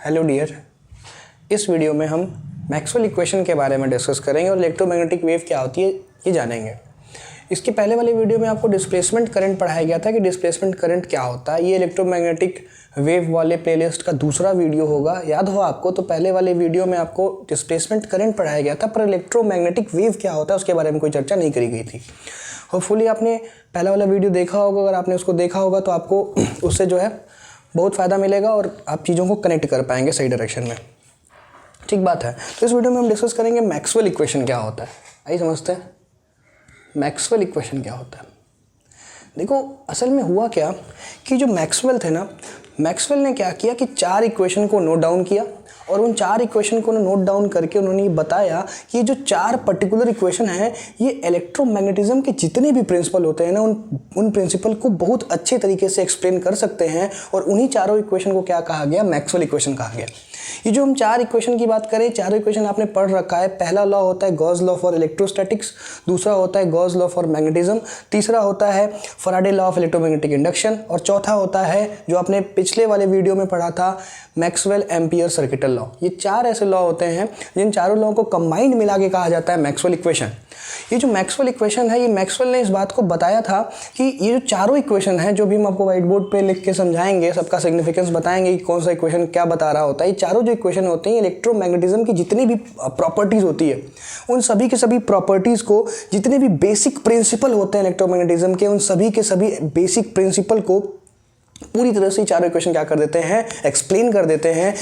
Hello dear, इस video में हम मैक्सवेल इक्वेशन के बारे में डिस्कस करेंगे और इलेक्ट्रोमैग्नेटिक वेव क्या होती है ये जानेंगे। इसके पहले वाले वीडियो में आपको डिस्प्लेसमेंट करंट पढ़ाया गया था कि डिस्प्लेसमेंट करंट क्या होता है। ये इलेक्ट्रोमैग्नेटिक वेव वाले प्लेलिस्ट का दूसरा वीडियो होगा, याद हो आपको। तो पहले वाले वीडियो में आपको डिस्प्लेसमेंट करंट पढ़ाया गया था, पर इलेक्ट्रोमैग्नेटिक वेव क्या होता है उसके बारे में कोई चर्चा नहीं करी गई थी। होपफुली आपने पहला वाला वीडियो देखा होगा। अगर आपने उसको देखा होगा तो आपको उससे जो है बहुत फ़ायदा मिलेगा और आप चीज़ों को कनेक्ट कर पाएंगे सही डायरेक्शन में। ठीक बात है। तो इस वीडियो में हम डिस्कस करेंगे मैक्सवेल इक्वेशन क्या होता है। आइए समझते हैं मैक्सवेल इक्वेशन क्या होता है। देखो असल में हुआ क्या कि जो मैक्सवेल थे ना, मैक्सवेल ने क्या किया कि 4 इक्वेशन को नोट डाउन किया और उन 4 इक्वेशन को नोट डाउन करके उन्होंने ये बताया कि ये जो 4 पर्टिकुलर इक्वेशन हैं ये इलेक्ट्रोमैग्नेटिज्म के जितने भी प्रिंसिपल होते हैं ना उन प्रिंसिपल को बहुत अच्छे तरीके से एक्सप्लेन कर सकते हैं। और उन्हीं चारों इक्वेशन को क्या कहा गया, मैक्सवेल इक्वेशन कहा गया। ये जो हम 4 इक्वेशन की बात करें, चारों इक्वेशन आपने पढ़ रखा है। पहला लॉ होता है गॉस लॉ फॉर इलेक्ट्रोस्टैटिक्स, दूसरा होता है गॉस लॉ फॉर मैग्नेटिज्म, तीसरा होता है Faraday law of electromagnetic induction और चौथा होता है जो आपने पिछले वाले वीडियो में पढ़ा था मैक्सवेल एम्पियर सर्किटल लॉ। ये 4 ऐसे लॉ होते हैं जिन चारों लॉ को कंबाइंड मिला के कहा जाता है मैक्सवेल इक्वेशन। ये जो मैक्सवेल इक्वेशन है, ये मैक्सवेल ने इस बात को बताया था कि ये जो चारों इक्वेशन हैं जो भी हम आपको व्हाइट बोर्ड पे लिख के समझाएंगे, सबका सिग्निफिकेंस बताएंगे कि कौन सा इक्वेशन क्या बता रहा होता है। ये चारों जो इक्वेशन होते हैं इलेक्ट्रोमैग्नेटिज्म की जितनी भी प्रॉपर्टीज़ होती है उन सभी के सभी प्रॉपर्टीज़ को, जितने भी बेसिक प्रिंसिपल होते हैं इलेक्ट्रोमैग्नेटिज्म के, उन सभी के सभी बेसिक प्रिंसिपल को पूरी तरह से चारों इक्वेशन क्या कर देते हैं, एक्सप्लेन कर देते हैं।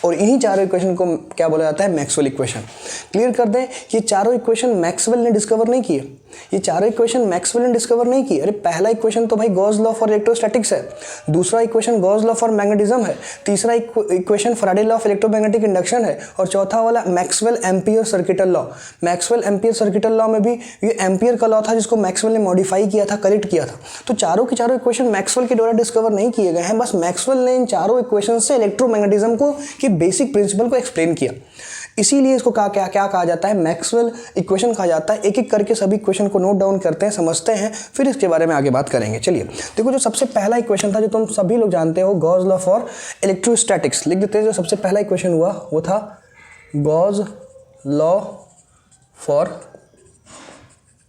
और इन्हीं चारों इक्वेशन को क्या बोला जाता है, मैक्सवेल इक्वेशन। क्लियर कर दें कि चारों इक्वेशन मैक्सवेल ने डिस्कवर नहीं किए। ये चारों इक्वेशन मैक्सवेल ने डिस्कवर नहीं की। अरे पहला इक्वेशन तो भाई गॉस लॉ फॉर इलेक्ट्रोस्टैटिक्स है, दूसरा equation Gauss law for magnetism है, तीसरा equation Faraday law of electromagnetic induction है और चौथा वाला Maxwell ampere circuital law. Maxwell ampere circuital law में भी ये एम्पियर का लॉ था जिसको मैक्सवेल ने मॉडिफाई किया था, करेक्ट किया था। तो चारों के चारों इक्वेशन मैक्सवेल के द्वारा डिस्कवर नहीं किए गए हैं, बस मैक्सवेल ने इन चारों इक्वेशन से इलेक्ट्रोमैग्नेटिज्म को के बेसिक प्रिंसिपल को एक्सप्लेन किया। इसीलिए इसको क्या कहा जाता है, मैक्सवेल इक्वेशन कहा जाता है। एक एक करके सभी इक्वेशन को नोट डाउन करते हैं, समझते हैं, फिर इसके बारे में आगे बात करेंगे। चलिए देखो, जो सबसे पहला इक्वेशन था जो तुम सभी लोग जानते हो, गॉस लॉ फॉर इलेक्ट्रोस्टैटिक्स लिख देते हैं। जो सबसे पहला इक्वेशन हुआ वो था गॉस लॉ फॉर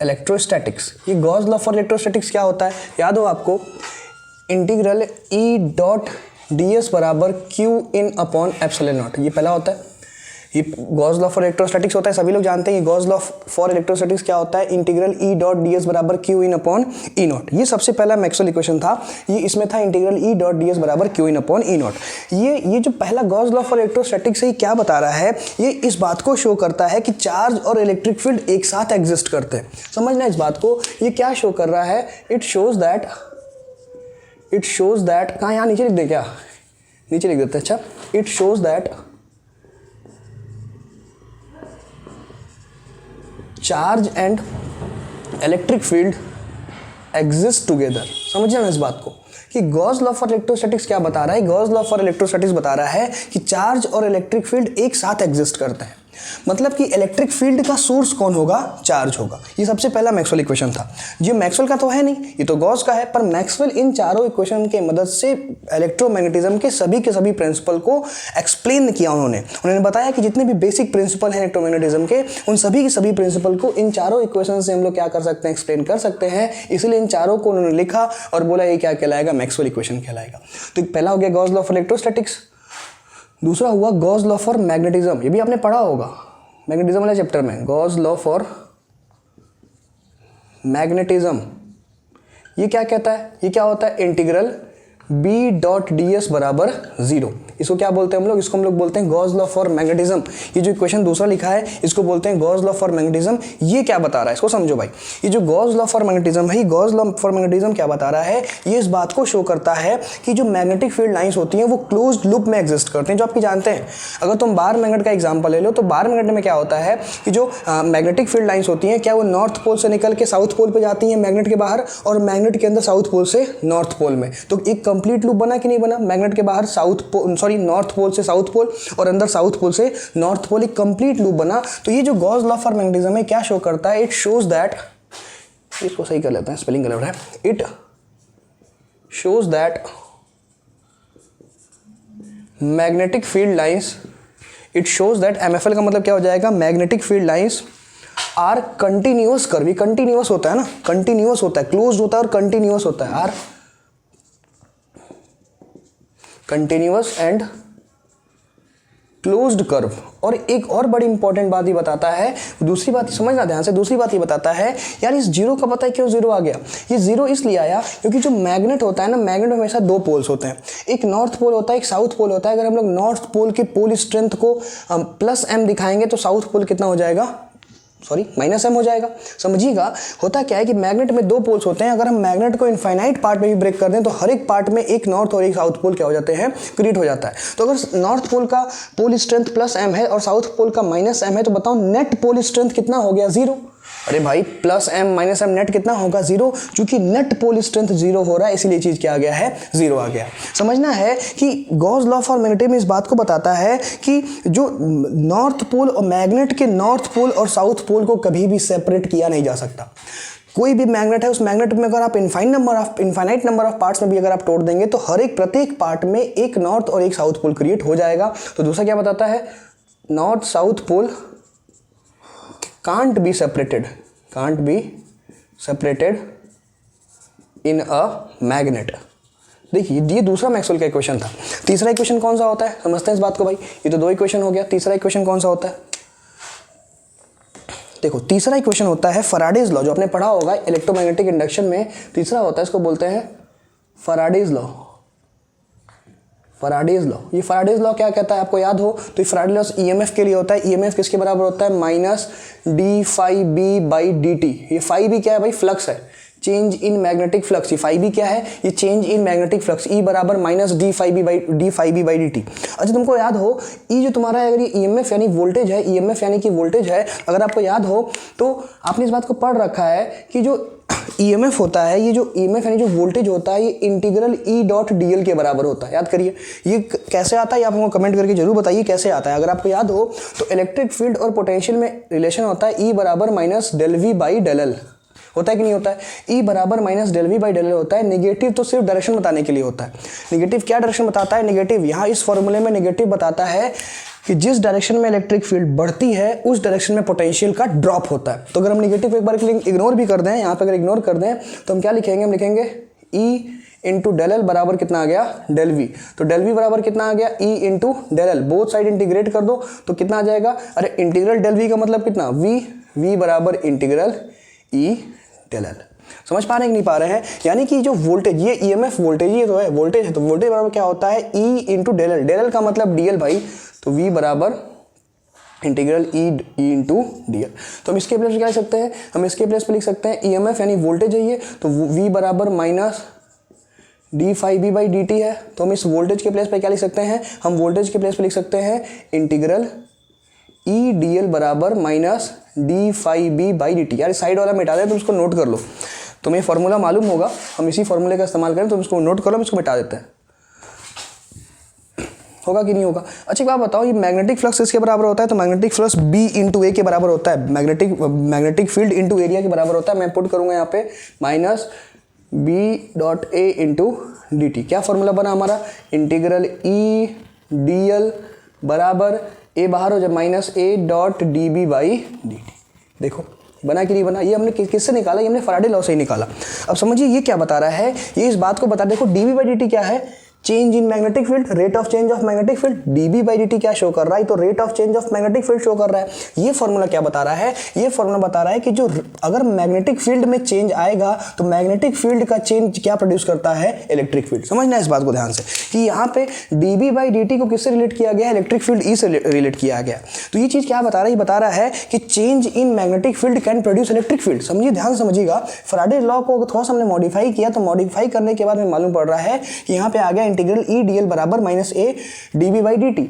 इलेक्ट्रोस्टैटिक्स। ये गॉस लॉ फॉर इलेक्ट्रोस्टैटिक्स क्या होता है, याद हो आपको, integral E dot D S बराबर q in upon epsilon naught. ये पहला होता है, ये गॉस लॉ फॉर इलेक्ट्रोस्टैटिक्स होता है। सभी लोग जानते हैं कि गॉस लॉ फॉर इलेक्ट्रोस्टैटिक्स क्या होता है, integral E dot D S बराबर q in upon e naught. ये सबसे पहला मैक्सवेल इक्वेशन था। ये इसमें था integral E dot D S बराबर q in upon e naught. ये जो पहला गॉस लॉ फॉर इलेक्ट्रोस्टैटिक्स है, ये क्या बता रहा है, ये इस बात को शो करता है कि चार्ज और इलेक्ट्रिक फील्ड एक साथ एग्जिस्ट करते हैं। समझना इस बात को, ये क्या शो कर रहा है, इट शोज दैट कहाँ, यहाँ नीचे लिख दे, क्या नीचे लिख देते हैं। अच्छा, it shows that charge and electric field exist together. समझिए ना इस बात को कि गॉस लॉ फॉर इलेक्ट्रोस्टैटिक्स क्या बता रहा है। गॉस लॉ फॉर इलेक्ट्रोस्टैटिक्स बता रहा है कि चार्ज और इलेक्ट्रिक फील्ड एक साथ एग्जिस्ट करते हैं। मतलब कि इलेक्ट्रिक फील्ड का सोर्स कौन होगा, चार्ज होगा। ये सबसे पहला मैक्सवेल इक्वेशन था। ये मैक्सवेल का तो है नहीं, ये तो गॉस का है, पर मैक्सवेल इन चारों इक्वेशन के मदद से इलेक्ट्रोमैग्नेटिज्म के सभी प्रिंसिपल को एक्सप्लेन किया। उन्होंने बताया कि जितने भी बेसिक प्रिंसिपल हैं इलेक्ट्रोमैग्नेटिज्म के, उन सभी के सभी प्रिंसिपल को इन चारों इक्वेशन से हम लोग क्या कर सकते हैं, एक्सप्लेन कर सकते हैं। इसलिए इन चारों को उन्होंने लिखा और बोला ये क्या कहलाएगा, मैक्सवेल इक्वेशन कहलाएगा। तो पहला हो गया गॉस लॉ फॉर इलेक्ट्रोस्टैटिक्स, दूसरा हुआ गॉस लॉ फॉर मैग्नेटिज्म। ये भी आपने पढ़ा होगा मैग्नेटिज्म वाले चैप्टर में, गॉस लॉ फॉर मैग्नेटिज्म। ये क्या कहता है, ये क्या होता है, integral B dot D S बराबर 0। इसको क्या बोलते हैं हम लोग, इसको हम लोग बोलते हैं गॉस लॉ फॉर मैग्नेटिज्म। ये जो इक्वेशन दूसरा लिखा है इसको बोलते हैं गॉस लॉ फॉर मैग्नेटिज्म। ये क्या बता रहा है, इसको समझो भाई। ये जो गॉस लॉ फॉर मैग्नेटिज्म है, गॉस लॉ फॉर मैग्नेटिज्म क्या बता रहा है, ये इस बात को शो करता है कि जो मैग्नेटिक फील्ड लाइंस होती हैं वो क्लोज्ड लूप में एग्जिस्ट करते हैं। जो आपकी जानते हैं, अगर तुम बार मैग्नेट का एग्जाम्पल ले लो तो बार मैग्नेट में क्या होता है कि जो मैग्नेटिक फील्ड लाइंस होती हैं, क्या वो नॉर्थ पोल से निकल के साउथ पोल पर जाती हैं मैग्नेट के बाहर, और मैग्नेट के अंदर साउथ पोल से नॉर्थ पोल में। तो एक कंप्लीट लूप बना कि नहीं बना, मैग्नेट के बाहर नॉर्थ पोल से साउथ पोल और अंदर साउथ पोल से नॉर्थ पोल, एक कंप्लीट लूप बना। तो ये जो गॉस लॉ फॉर मैग्नेटिज्म है क्या शो करता है, इट शोज दैट, इसको सही कर लेते हैं, स्पेलिंग गलत है, it shows that magnetic field lines, it shows that MFL का मतलब क्या हो जाएगा, magnetic field lines are continuous curve. ये कंटिन्यूअस होता है ना, कंटिन्यूअस होता है, क्लोज्ड होता है और कंटिन्यूअस होता है, are continuous and closed curve. और एक और बड़ी इंपॉर्टेंट बात ये बताता है, दूसरी बात समझना ध्यान से, दूसरी बात ये बताता है यार इस जीरो का पता है क्यों जीरो आ गया। ये जीरो इसलिए आया क्योंकि जो मैग्नेट होता है ना, मैग्नेट में हमेशा दो पोल्स होते हैं, एक नॉर्थ पोल होता है, एक साउथ पोल होता है। अगर हम लोग नॉर्थ पोल के पोल स्ट्रेंथ को +m दिखाएंगे तो साउथ पोल कितना हो जाएगा, सॉरी -m हो जाएगा। समझिएगा होता क्या है कि मैग्नेट में दो पोल्स होते हैं, अगर हम मैग्नेट को इनफाइनाइट पार्ट में भी ब्रेक कर दें तो हर एक पार्ट में एक नॉर्थ और एक साउथ पोल क्या हो जाते हैं, क्रिएट हो जाता है। तो अगर नॉर्थ पोल का पोल स्ट्रेंथ +m है और साउथ पोल का -m है तो बताओ नेट पोल स्ट्रेंथ कितना हो गया, 0। अरे भाई +m -m नेट कितना होगा, 0। चूंकि नेट पोल स्ट्रेंथ 0 हो रहा है इसीलिए चीज क्या आ गया है, 0 आ गया। समझना है कि गॉस लॉ फॉर मैग्नेटिज्म इस बात को बताता है कि जो नॉर्थ पोल और मैग्नेट के नॉर्थ पोल और साउथ पोल को कभी भी सेपरेट किया नहीं जा सकता। कोई भी मैग्नेट है, उस मैग्नेट में अगर आप इनफाइनाइट नंबर ऑफ पार्ट्स में भी अगर आप तोड़ देंगे तो हर एक प्रत्येक पार्ट में एक नॉर्थ और एक साउथ पोल क्रिएट हो जाएगा। तो दूसरा क्या बताता है, north south pole can't be separated in a magnet। देखिए ये दूसरा मैक्सवेल का इक्वेशन था। तीसरा इक्वेशन कौन सा होता है, समझते हैं इस बात को भाई। ये तो दो इक्वेशन हो गया, तीसरा इक्वेशन कौन सा होता है, देखो तीसरा इक्वेशन होता है फैराडेज लॉ, जो आपने पढ़ा होगा इलेक्ट्रोमैग्नेटिक इंडक्शन में। तीसरा होता है, इसको बोलते हैं फैराडेज लॉ। फैराडेज लॉ, ये फैराडेज लॉ क्या कहता है आपको याद हो तो ये फैराडेज लॉ EMF के लिए होता है। EMF किसके बराबर होता है, -d∅b/dt। ये phi भी क्या है भाई, फ्लक्स है, चेंज इन मैग्नेटिक फ्लक्स। ये phi भी क्या है, ये change in magnetic flux. E बराबर -d∅b/d∅b/dt। अच्छा तुमको याद हो E जो तुम्हारा है, अगर ये EMF यानी वोल्टेज है, EMF यानी कि वोल्टेज है, अगर आपको याद हो तो आपने इस बात को पढ़ रखा है कि जो EMF होता है, ये जो EMF यानी जो वोल्टेज होता है, ये इंटीग्रल E.dl के बराबर होता है। याद करिए ये कैसे आता है, आप हमको कमेंट करके जरूर बताइए कैसे आता है। अगर आपको याद हो तो इलेक्ट्रिक फील्ड और पोटेंशियल में रिलेशन होता है E बराबर -∂V/del होता है कि नहीं होता है। E बराबर -∂V/del होता है। नेगेटिव तो सिर्फ डायरेक्शन बताने के लिए होता है। नेगेटिव क्या डायरेक्शन बताता है, नेगेटिव यहाँ इस फॉर्मूले में नेगेटिव बताता है कि जिस डायरेक्शन में इलेक्ट्रिक फील्ड बढ़ती है उस डायरेक्शन में पोटेंशियल का ड्रॉप होता है। तो अगर हम नेगेटिव एक बार के लिए इग्नोर भी कर दें, यहाँ पे अगर इग्नोर कर दें तो हम क्या लिखेंगे, हम लिखेंगे E इंटू del बराबर कितना आ गया, del V। तो del V बराबर कितना आ गया, E into del। Both side integrate कर दो तो कितना आ जाएगा, अरे इंटीग्रल del V का मतलब कितना, V बराबर इंटीग्रल E del। समझ पा रहे हैं कि नहीं पा रहे हैं। यानी कि जो वोल्टेज, ये EMF वोल्टेज ही तो है, वोल्टेज है, तो वोल्टेज बराबर क्या होता है, E इंटू del। del का मतलब dl भाई, तो V बराबर इंटीग्रल E इंटू dl। तो हम इसके प्लेस पे क्या लिख सकते हैं, हम इसके प्लेस पे लिख सकते हैं EMF यानी वोल्टेज है ये, तो V बराबर -d∅b/dt है। तो हम इस वोल्टेज के प्लेस पे क्या लिख सकते हैं, हम वोल्टेज के प्लेस पे लिख सकते हैं इंटीग्रल E dl बराबर -d∅b/dt। यार साइड वाला मिटा दे, तुम इसको नोट कर लो, तुम्हें फॉर्मूला मालूम होगा, हम इसी फॉर्मूले का इस्तेमाल करें, तुम इसको नोट कर लो, हम इसको मिटा देते हैं, होगा कि नहीं होगा। अच्छा एक बात बताओ, ये मैग्नेटिक फ्लक्स किसके बराबर होता है, तो मैग्नेटिक फ्लक्स B इंटू ए के बराबर होता है। मैग्नेटिक फील्ड इंटू एरिया के बराबर होता है। मैं पुट करूंगा यहाँ पे -B.A इंटू dt। क्या फॉर्मूला बना हमारा, इंटीग्रल E dl बराबर A बाहर हो जाए -A.dB/dt। देखो बना कि नहीं बना, ये हमने किससे निकाला, ये हमने फैराडे लॉ से ही निकाला। अब समझिए ये क्या बता रहा है, ये इस बात को बता, देखो dB/dt क्या है, change in magnetic field, rate of change of magnetic field. dB/dt क्या शो कर रहा है, तो rate of change of magnetic field show कर रहा है। ये फॉर्मूला क्या बता रहा है, ये फॉर्मूला बता रहा है कि जो अगर मैग्नेटिक फील्ड में चेंज आएगा तो मैग्नेटिक फील्ड का चेंज क्या प्रोड्यूस करता है, इलेक्ट्रिक फील्ड। समझना है इस बात को ध्यान से कि यहाँ पे dB/dt को किससे रिलेट किया गया है, इलेक्ट्रिक फील्ड E से रिलेट किया गया। तो ये चीज क्या बता रहा है, ये बता रहा है कि change in magnetic field can produce electric field. समझिए ध्यान से समझिएगा, फैराडे लॉ को थोड़ा सा हमने मॉडिफाई किया, तो मॉडिफाई करने के बाद हमें मालूम पड़ रहा है कि यहाँ पे आ गया इंटीग्रल E dl बराबर -A dB/dt।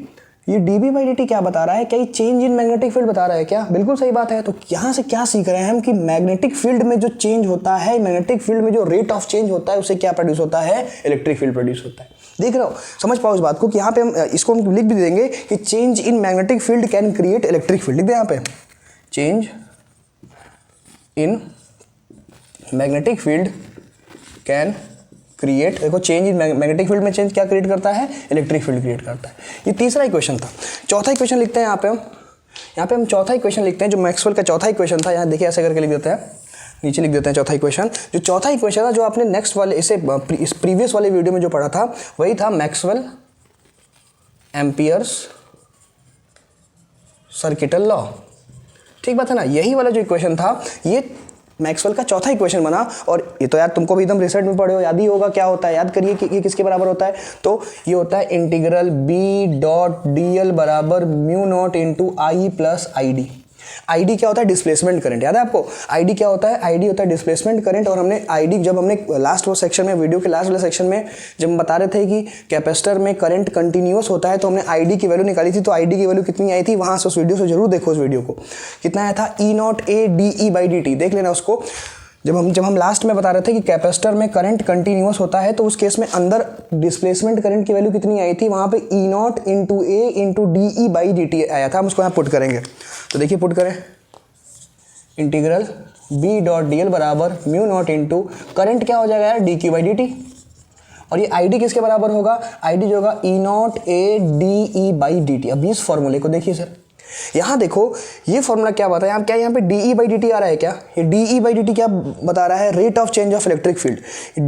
ये dB/dt क्या बता रहा है, क्या ये चेंज इन मैग्नेटिक फील्ड बता रहा है क्या, बिल्कुल सही बात है। तो यहाँ से क्या सीख रहे हैं हम कि मैग्नेटिक फील्ड में जो चेंज होता है, मैग्नेटिक फील्ड में जो रेट ऑफ चेंज होता है, उससे क्या प्रोड्यूस होता है, इलेक्ट्रिक फील्ड प्रोड्यूस होता है। देख रहे हो, समझ पाओ इस बात को कि यहाँ पे हम इसको हम लिख भी देंगे कि change in magnetic field can create electric field. लिख दे यहाँ पे, change in magnetic field can create, देखो चेंज इन मैग्नेटिक फील्ड में चेंज क्या क्रिएट करता है, इलेक्ट्रिक फील्ड क्रिएट करता है। ये तीसरा इक्वेशन था। चौथा इक्वेशन लिखते हैं यहाँ पे हम चौथा इक्वेशन लिखते हैं जो मैक्सवेल का चौथा इक्वेशन था। यहाँ देखिए ऐसे करके लिख देते हैं, नीचे लिख देते हैं चौथा इक्वेशन। जो चौथा इक्वेशन था जो आपने नेक्स्ट वाले इस प्रीवियस वाले वीडियो में जो पढ़ा था वही था मैक्सवेल एम्पियर्स सर्किटल लॉ। ठीक बात है ना, यही वाला जो इक्वेशन था ये मैक्सवेल का चौथा इक्वेशन बना। और ये तो यार तुमको भी एकदम रिसेंट में पढ़े हो, याद ही होगा क्या होता है, याद करिए कि ये किसके बराबर होता है। तो ये होता है इंटीग्रल B.dl बराबर mu naught into I plus I D. ID क्या होता है, डिस्प्लेसमेंट करंट। याद है आपको आईडी क्या होता है, आईडी होता है डिस्प्लेसमेंट करंट। और हमने आईडी जब हमने लास्ट वो सेक्शन में, वीडियो के लास्ट वाले सेक्शन में जब हम बता रहे थे कि कैपेसिटर में करंट कंटिन्यूअस होता है तो हमने आईडी की वैल्यू निकाली थी। तो आईडी की वैल्यू कितनी आई थी, वहां से उस वीडियो से जरूर देखो, उस वीडियो को कितना आया था, E0ADE/dt, देख लेना उसको। जब हम लास्ट में बता रहे थे कि कैपेसिटर में करंट कंटिन्यूअस होता है तो उस केस में अंदर डिस्प्लेसमेंट करंट की वैल्यू कितनी आई थी, वहां पे E0 × A × DE/dt आया था। हम उसको यहाँ पुट करेंगे, तो देखिए पुट करें, इंटीग्रल B.dl बराबर म्यू नॉट इंटू करंट क्या हो जाएगा यार, dq/dt। और ये आईडी किसके बराबर होगा, आईडी जो होगा E0ADE/dt। अब इस फॉर्मूले को देखिए सर, यहाँ देखो ये फॉर्मूला क्या बताया, क्या यहाँ पे DE/dt आ रहा है, क्या ये DE/dt क्या बता रहा है, rate of change of electric field.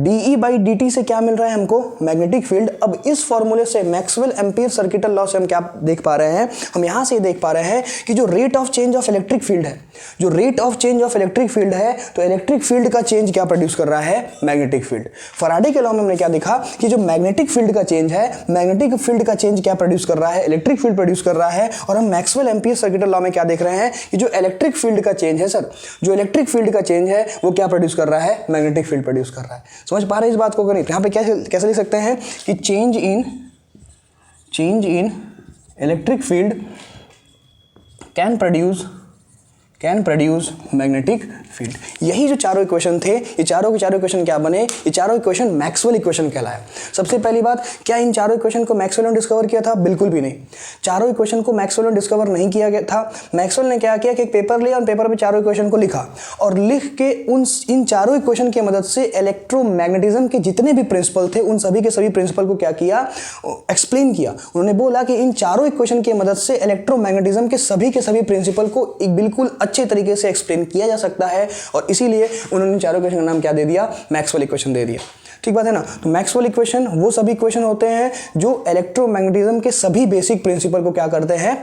DE/dt से क्या मिल रहा है हमको, मैग्नेटिक फील्ड। अब इस फॉर्मूले से मैक्सवेल एम्पियर सर्किटल लॉ से हम क्या देख पा रहे हैं, हम यहाँ से देख पा रहे हैं कि जो rate of change of electric field है, जो rate of change of electric field है, तो इलेक्ट्रिक फील्ड का चेंज क्या प्रोड्यूस कर रहा है, मैग्नेटिक फील्ड। फैराडे के लॉ में हमने क्या देखा कि जो मैग्नेटिक फील्ड का चेंज है, मैग्नेटिक फील्ड का चेंज क्या प्रोड्यूस कर रहा है, इलेक्ट्रिक फील्ड प्रोड्यूस कर रहा है। और हम मैक्सवेल एम्पियर सर्किटल लॉ में क्या देख रहे हैं कि जो इलेक्ट्रिक फील्ड का चेंज है सर, जो इलेक्ट्रिक फील्ड का चेंज है वो क्या प्रोड्यूस कर रहा है, मैग्नेटिक फील्ड प्रोड्यूस कर रहा है। समझ पा रहे हैं इस बात को, करें यहाँ पे कैसे लिख सकते हैं कि change in electric field can produce magnetic field. यही जो चारों इक्वेशन थे, ये चारों के चारों इक्वेशन क्या बने, ये चारों इक्वेशन मैक्सवेल इक्वेशन कहलाए। सबसे पहली बात, क्या इन चारों इक्वेशन को मैक्सवेल ने डिस्कवर किया था, बिल्कुल भी नहीं। चारों इक्वेशन को मैक्सवेल ने डिस्कवर नहीं किया गया था। मैक्सवेल ने क्या किया कि एक पेपर लिया और पेपर पे चारों इक्वेशन को लिखा और लिख के इन चारों इक्वेशन की मदद से इलेक्ट्रोमैग्नेटिज्म के जितने भी प्रिंसिपल थे उन सभी के सभी प्रिंसिपल को क्या किया, एक्सप्लेन किया। उन्होंने बोला कि इन चारों इक्वेशन की मदद से इलेक्ट्रोमैग्नेटिज्म के सभी प्रिंसिपल को एक बिल्कुल अच्छे तरीके से एक्सप्लेन किया जा सकता है। और इसीलिए उन्होंने चारों इक्वेशन का नाम क्या दे दिया, मैक्सवेल इक्वेशन दे दिया। ठीक बात है ना। तो मैक्सवेल इक्वेशन वो सभी इक्वेशन होते हैं जो इलेक्ट्रोमैग्नेटिज्म के सभी बेसिक प्रिंसिपल को क्या करते हैं,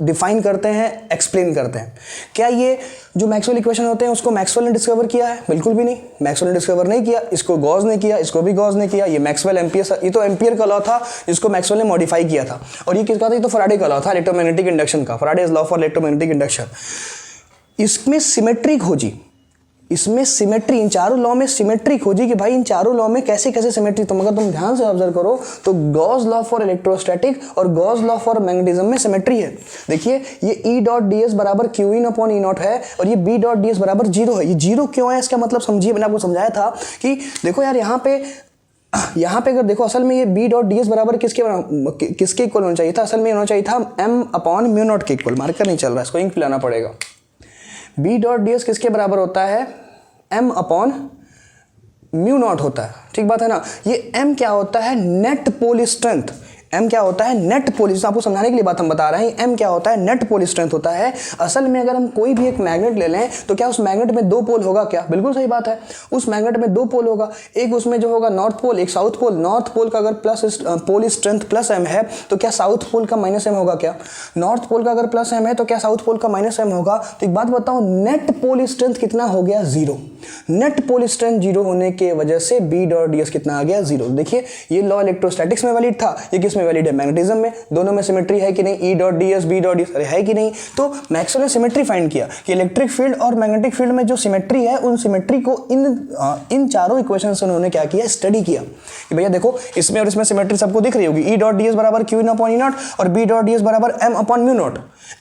डिफाइन करते हैं, एक्सप्लेन करते हैं। क्या ये जो मैक्सवेल इक्वेशन होते हैं उसको मैक्सवेल ने डिस्कवर किया है, बिल्कुल भी नहीं। मैक्सवेल ने डिस्कवर नहीं किया, इसको गॉस ने किया, इसको भी गॉस ने किया। ये मैक्सवेल एम्पियर, ये तो एम्पियर का लॉ था जिसको मैक्सवेल ने मॉडिफाई किया था। और ये किसका था, ये तो फैराडे का लॉ था, इलेक्ट्रोमैग्नेटिक इंडक्शन का, Faraday's law for electromagnetic induction. इसमें सिमेट्री खोजी, इसमें सिमेट्री, इन चारों लॉ में सिमेट्री खोजी कि भाई इन चारों लॉ में कैसे कैसे सिमेट्री। तो अगर तुम ध्यान से ऑब्जर्व करो तो गॉस लॉ फॉर इलेक्ट्रोस्टैटिक और गॉस लॉ फॉर मैग्नेटिज्म में सिमेट्री है। देखिए ये E.ds बराबर Q_E0 है और ये B.ds बराबर 0 है। ये 0 क्यों है, इसका मतलब समझिए, मैंने आपको समझाया था कि देखो यार यहाँ पे अगर देखो असल में ये B.ds बराबर किसके इक्वल होना चाहिए था, असल में होना चाहिए था M/μ0 के इक्वल। मार्कर नहीं चल रहा है, इसको इंक पिलाना पड़ेगा। B.ds किसके बराबर होता है, M/μ0 होता है। ठीक बात है ना। ये M क्या होता है, नेट पोल स्ट्रेंथ। M क्या होता है, नेट पोल, आपको समझाने के लिए बात हम बता रहे हैं। M क्या होता है, नेट पोल स्ट्रेंथ होता है। असल में अगर हम कोई भी एक मैग्नेट ले लें तो क्या उस मैग्नेट में दो पोल होगा क्या, बिल्कुल सही बात है। उस मैग्नेट में दो पोल होगा, एक उसमें जो होगा नॉर्थ पोल, एक साउथ पोल। नॉर्थ पोल का अगर पोल स्ट्रेंथ +M है तो क्या साउथ पोल का -M होगा क्या, नॉर्थ पोल का अगर +M है तो क्या साउथ पोल का -M होगा। तो एक बात बताओ, नेट पोल स्ट्रेंथ कितना हो गया, 0। नेट पोल स्ट्रेंथ 0 होने की वजह से B.ds कितना आ गया, 0। देखिए ये लॉ इलेक्ट्रोस्टैटिक्स में वैलिड था, ये किस में वैलिड है, मैग्नेटिज्म में। दोनों में सिमेट्री है कि नहीं, E.ds B.ds, अरे है कि नहीं। तो मैक्सवेल ने सिमेट्री फाइंड किया कि इलेक्ट्रिक फील्ड और मैग्नेटिक फील्ड में जो सिमेट्री है उन सिमेट्री को इन चारों इक्वेशन से उन्होंने क्या किया, स्टडी किया कि भैया देखो इसमें और इसमें सिमेट्री सबको दिख रही होगी। E.ds बराबर Q/E0 और B.ds बराबर M/μ0।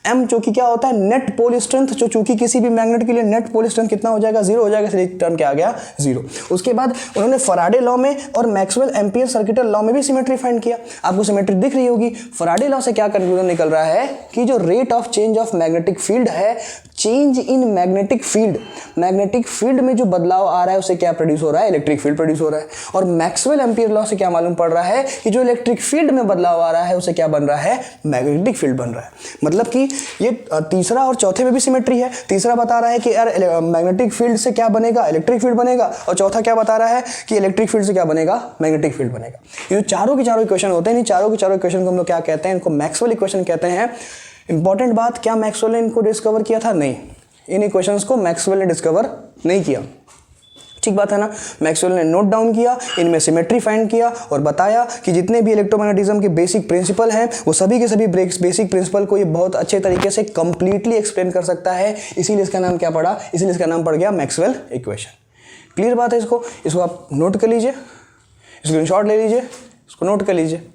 M जो कि क्या होता है, नेट पोल स्ट्रेंथ, जो चूंकि किसी भी मैग्नेट के लिए नेट पोल स्ट्रेंथ कितना हो जाएगा, 0 हो जाएगा, इसलिए टर्म क्या आ गया, 0। उसके बाद उन्होंने फैराडे लॉ में और मैक्सवेल एम्पियर सर्किटल लॉ में भी सिमेट्री फाइंड किया। आपको सिमेट्री दिख रही होगी। फैराडे लॉ से क्या कंक्लूजन निकल रहा है कि जो rate of change of magnetic field है, change in magnetic field, magnetic field में जो बदलाव आ रहा है उससे क्या प्रोड्यूस हो रहा है, इलेक्ट्रिक फील्ड प्रोड्यूस हो रहा है। और मैक्सवेल एम्पियर लॉ से क्या मालूम पड़ रहा है कि जो इलेक्ट्रिक फील्ड में बदलाव आ रहा है उससे क्या बन रहा है, मैग्नेटिक फील्ड बन रहा है। मतलब कि ये तीसरा और चौथे में भी सिमेट्री है। तीसरा बता रहा है कि यार मैग्नेटिक फील्ड से क्या बनेगा, इलेक्ट्रिक फील्ड बनेगा, और चौथा क्या बता रहा है कि इलेक्ट्रिक फील्ड से क्या बनेगा, मैग्नेटिक फील्ड बनेगा। ये चारों के चारों इक्वेशन होते हैं, इन चारों के चारों इक्वेशन को हम लोग क्या कहते हैं, इनको मैक्सवेल इक्वेशन कहते हैं। इंपॉर्टेंट बात, क्या मैक्सवेल ने इनको डिस्कवर किया था? नहीं, इन इक्वेशंस को मैक्सवेल ने डिस्कवर नहीं किया। ठीक बात है ना। मैक्सवेल ने नोट डाउन किया, इनमें सिमेट्री फाइंड किया और बताया कि जितने भी इलेक्ट्रोमैग्नेटिज्म के बेसिक प्रिंसिपल हैं वो सभी के सभी बेसिक प्रिंसिपल को ये बहुत अच्छे तरीके से कंप्लीटली एक्सप्लेन कर सकता है। इसीलिए इसका नाम क्या पड़ा, इसीलिए इसका नाम पड़ गया मैक्सवेल इक्वेशन। क्लियर बात है। इसको आप नोट कर लीजिए, स्क्रीनशॉट ले लीजिए, इसको नोट कर लीजिए।